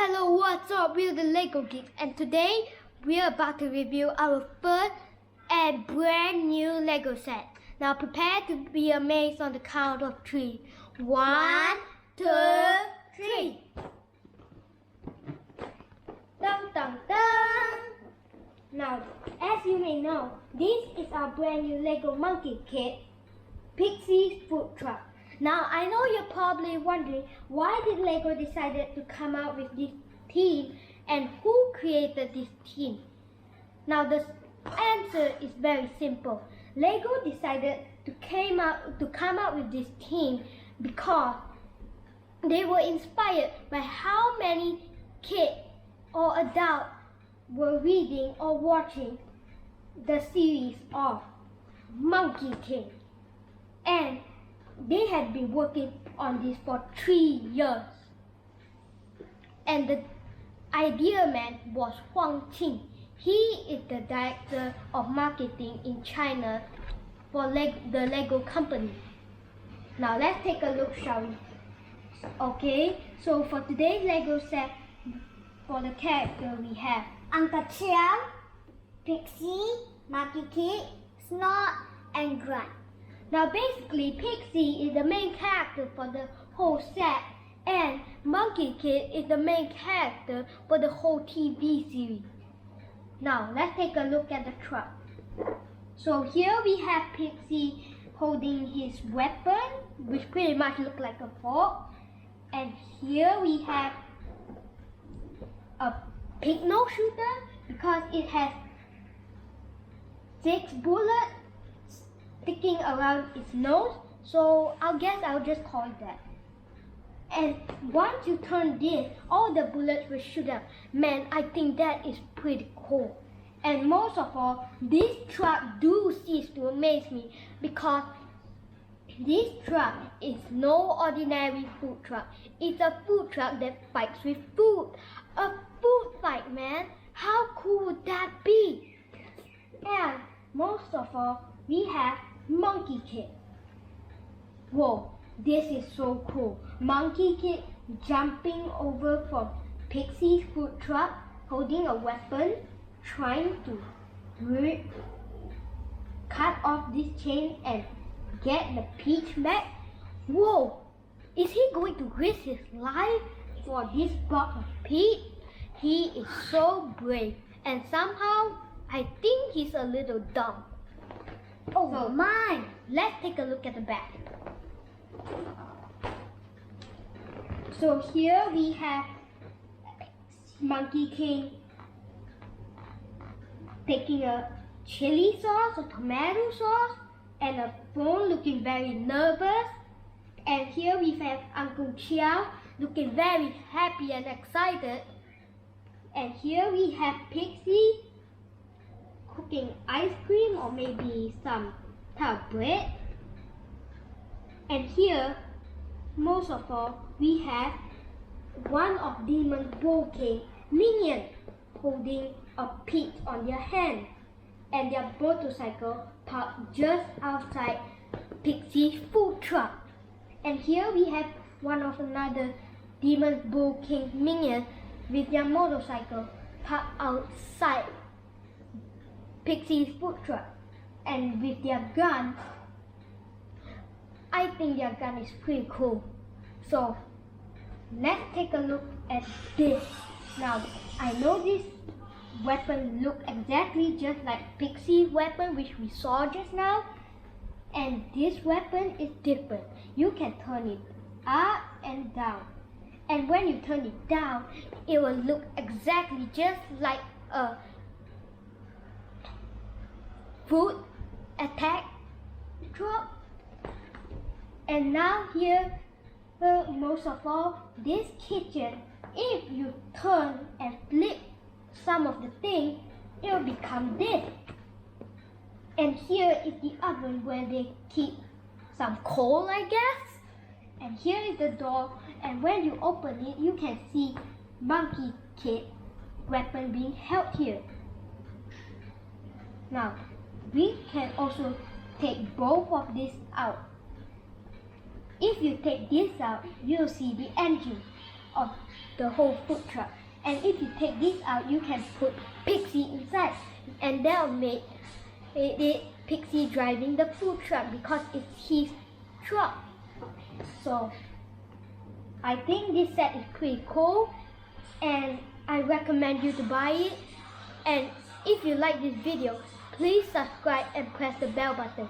Hello, what's up? We're the Lego Geeks, and today we're about to review our first and brand new Lego set. Now prepare to be amazed on the count of three. 1, 2, 3. Dun dun dun! Now, as you may know, this is our brand new Lego Monkey kit, Pixie's food truck. Now, I know you're probably wondering why did Lego decided to come out with this theme and who created this theme? Now, the answer is very simple. Lego decided to come out with this theme because they were inspired by how many kids or adults were reading or watching the series of Monkey King. And they had been working on this for 3 years. And the idea man was Huang Qing. He is the director of marketing in China for the Lego company. Now let's take a look, shall we? Okay, so for today's Lego set, for the character we have Uncle Chiao, Pixie, Monkey Kid, Snot, and Grunt. Now basically, Pixie is the main character for the whole set, and Monkey Kid is the main character for the whole TV series. Now let's take a look at the truck. So here we have Pixie holding his weapon, which pretty much looks like a fork. And here we have a pig nose shooter because it has 6 bullets sticking around its nose, so I guess I'll just call it that. And once you turn this, all the bullets will shoot out. Man, I think that is pretty cool. And most of all, this truck do cease to amaze me because this truck is no ordinary food truck. It's a food truck that fights with food. A food fight, man. How cool would that be? And most of all, we have Monkey Kid. Whoa, this is so cool. Monkey Kid jumping over from Pixie's food truck, holding a weapon, trying to cut off this chain and get the peach back. Whoa, is he going to risk his life for this box of peach? He is so brave, and somehow I think he's a little dumb. Oh so, my! Let's take a look at the back. So here we have Monkey King taking a chili sauce or tomato sauce and a phone, looking very nervous. And here we have Uncle Chiao looking very happy and excited. And here we have Pixie cooking ice cream or maybe some type of bread. And here, most of all, we have one of Demon Bull King minion holding a peach on their hand, and their motorcycle parked just outside Pixie's food truck. And here we have one of another Demon Bull King minion with their motorcycle parked outside Pixie's food truck, and with their gun. I think their gun is pretty cool. So let's take a look at this. Now I know this weapon looks exactly just like Pixie's weapon, which we saw just now, and this weapon is different. You can turn it up and down, and when you turn it down, it will look exactly just like a food attack truck. And now here, most of all, this kitchen, if you turn and flip some of the things, it will become this. And here is the oven where they keep some coal, I guess. And here is the door, and when you open it, you can see Monkey Kid weapon being held here. Now, we can also take both of these out. If you take this out, you'll see the engine. of the whole food truck. And if you take this out, you can put Pixie inside, and that'll make it Pixie driving the food truck because it's his truck. So I think this set is pretty cool, and I recommend you to buy it. And if you like this video, please subscribe and press the bell button.